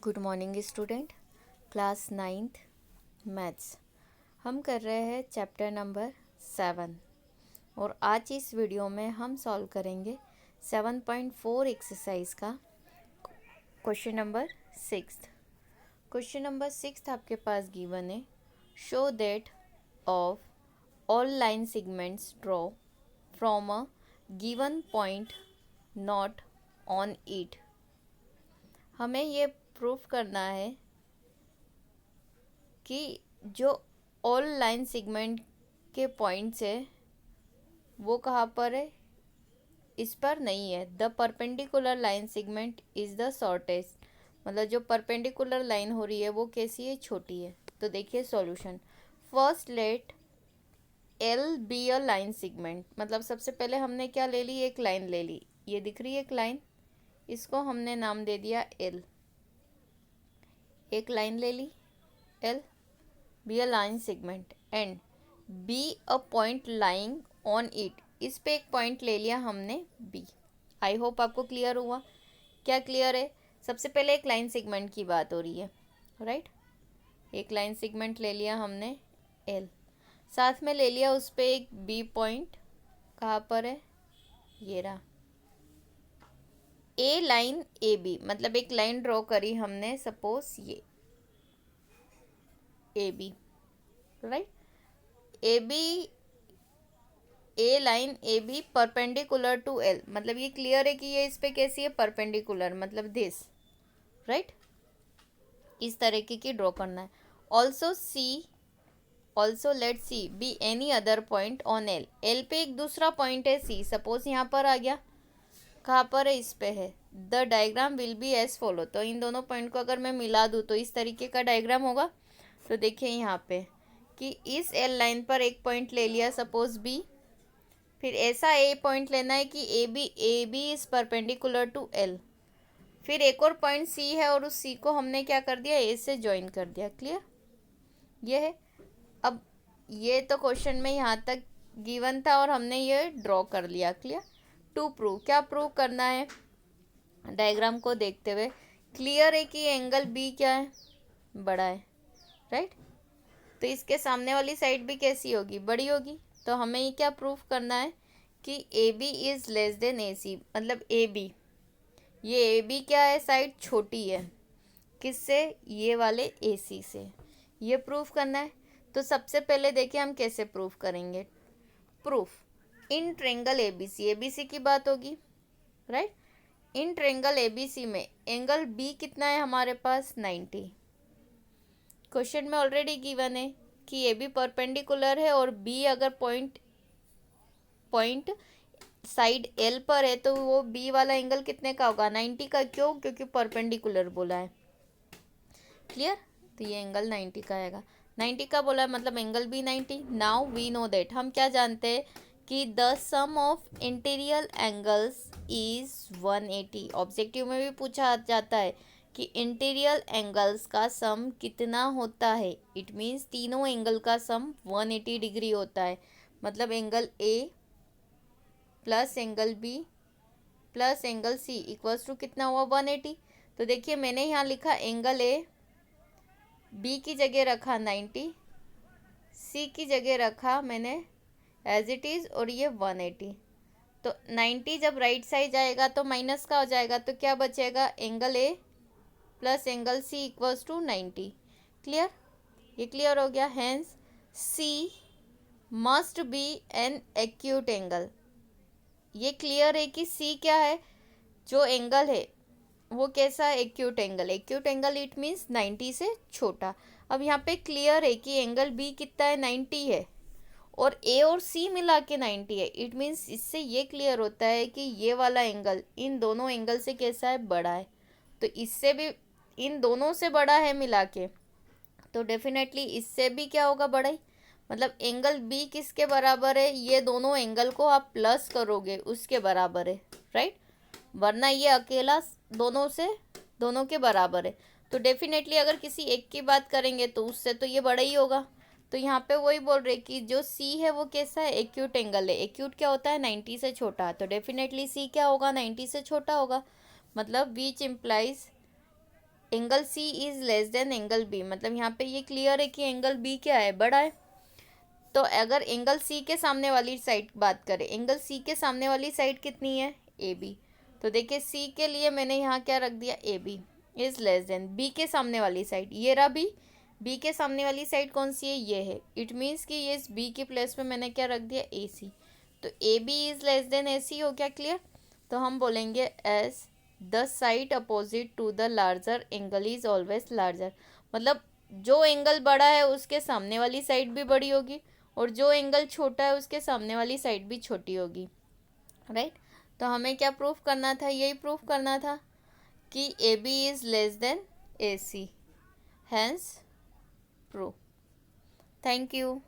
Good morning student. Class 9th maths हम कर रहे हैं चैप्टर नंबर 7 और आज इस वीडियो में हम सॉल्व करेंगे 7.4 एक्सरसाइज का क्वेश्चन नंबर 6। क्वेश्चन नंबर 6 आपके पास गिवन है, show that of all line segments draw from a given point not on it. हमें ये प्रूफ करना है कि जो ऑल लाइन सेगमेंट के पॉइंट्स है वो कहाँ पर है, इस पर नहीं है। The perpendicular line segment is the shortest, मतलब जो परपेंडिकुलर लाइन हो रही है वो कैसी है, छोटी है। तो देखिए solution. First let L be a line segment, मतलब सबसे पहले हमने क्या ले ली, एक लाइन ले ली। ये दिख रही है एक लाइन, इसको हमने नाम दे दिया एल। एक लाइन ले ली L, be a line segment and be a point lying on it. इस पे एक पॉइंट ले लिया हमने बी। आई होप आपको क्लियर हुआ। क्या क्लियर है? सबसे पहले एक लाइन सेगमेंट की बात हो रही है, राइट। एक लाइन सेगमेंट ले लिया हमने एल, साथ में ले लिया उस पे एक बी पॉइंट। कहाँ पर है? ये रहा ए लाइन ए बी, मतलब एक लाइन ड्रॉ करी हमने, सपोज ये A B, right. A B, A line A B perpendicular to L, मतलब ये क्लियर है कि ये इस पे कैसी है, परपेंडिकुलर, मतलब दिस, राइट। इस तरीके की ड्रॉ करना है। Also C, also let C B any other point on L. L पे एक दूसरा पॉइंट है सी, सपोज यहाँ पर आ गया। कहाँ पर है? इस पे है। The diagram will be as follow, तो इन दोनों पॉइंट को अगर मैं मिला दूँ तो इस तरीके का डायग्राम होगा। तो देखिए यहाँ पे कि इस एल लाइन पर एक पॉइंट ले लिया, सपोज बी। फिर ऐसा ए पॉइंट लेना है कि A B is perpendicular to L. फिर एक और पॉइंट सी है और उस सी को हमने क्या कर दिया, ए से ज्वाइन कर दिया। क्लियर? ये है। अब ये तो क्वेश्चन में यहाँ तक गिवन था और हमने ये ड्रॉ कर लिया। क्लियर? टू प्रूव, क्या प्रूव करना है? डायग्राम को देखते हुए क्लियर है कि एंगल बी क्या है, बड़ा है, राइट। तो इसके सामने वाली साइड भी कैसी होगी, बड़ी होगी। तो हमें ये क्या प्रूफ करना है कि A B is less than A C, मतलब ए बी, ये ए बी क्या है, साइड छोटी है किससे, ये वाले ए सी से। ये प्रूफ करना है। तो सबसे पहले देखिए हम कैसे प्रूफ करेंगे। Proof in triangle A B C की बात होगी, right. In triangle A B C में एंगल बी कितना है हमारे पास, 90। क्वेश्चन में ऑलरेडी गिवन है कि ए बी परपेंडिकुलर है और बी अगर पॉइंट साइड एल पर है तो वो बी वाला एंगल कितने का होगा, 90 का। क्यों? क्योंकि परपेंडिकुलर बोला है। क्लियर? तो ये एंगल 90 का आएगा। 90 का बोला है मतलब angle B 90। Now we know that, हम क्या जानते हैं कि the sum of interior angles is 180। Objective में भी पूछा जाता है कि इंटीरियर एंगल्स का सम कितना होता है। इट मीन्स तीनों एंगल का सम 180 डिग्री होता है। मतलब angle A plus angle B plus angle C equals to कितना हुआ, 180। तो देखिए मैंने यहाँ लिखा एंगल ए, बी की जगह रखा 90, सी की जगह रखा मैंने एज इट इज़, और ये 180। तो 90 जब राइट साइड जाएगा तो माइनस का हो जाएगा, तो क्या बचेगा, angle A plus angle C equals to 90। Clear? ये क्लियर हो गया। Hence C must be an acute angle. ये क्लियर है कि सी क्या है, जो एंगल है वो कैसा है, acute angle. Acute angle it means 90 से छोटा। अब यहाँ पे क्लियर है कि एंगल बी कितना है, 90 है, और ए और सी मिला के 90 है। इट मीन्स इससे ये क्लियर होता है कि ये वाला एंगल इन दोनों एंगल से कैसा है, बड़ा है। तो इससे भी इन दोनों से बड़ा है मिला के, तो डेफिनेटली इससे भी क्या होगा, बड़ा ही। मतलब एंगल बी किसके बराबर है, ये दोनों एंगल को आप प्लस करोगे उसके बराबर है, राइट। वरना ये अकेला दोनों के बराबर है। तो डेफिनेटली अगर किसी एक की बात करेंगे तो उससे तो ये बड़ा ही होगा। तो यहाँ पे वही बोल रहे कि जो सी है वो कैसा है, एक्यूट एंगल है। एक्यूट क्या होता है, 90 से छोटा। तो डेफिनेटली सी क्या होगा, 90 से छोटा होगा। मतलब which implies angle C is less than angle B, मतलब यहाँ पे ये क्लियर है कि एंगल बी क्या है, बड़ा है। तो अगर एंगल सी के सामने वाली साइड बात करें, एंगल सी के सामने वाली साइड कितनी है, ए बी। तो देखिए सी के लिए मैंने यहाँ क्या रख दिया, A B is less than B के सामने वाली साइड, ये रहा बी के सामने वाली साइड कौन सी है, ये है। इट मीन्स कि ये बी के प्लेस में मैंने क्या रख दिया, ए सी। तो A B is less than A C, हो गया क्लियर। तो हम बोलेंगे as the side opposite to the larger angle is always larger, मतलब जो एंगल बड़ा है उसके सामने वाली साइड भी बड़ी होगी, और जो एंगल छोटा है उसके सामने वाली साइड भी छोटी होगी, राइट। तो हमें क्या प्रूफ करना था, यही प्रूफ करना था कि A B is less than A C, hence proof. Thank you.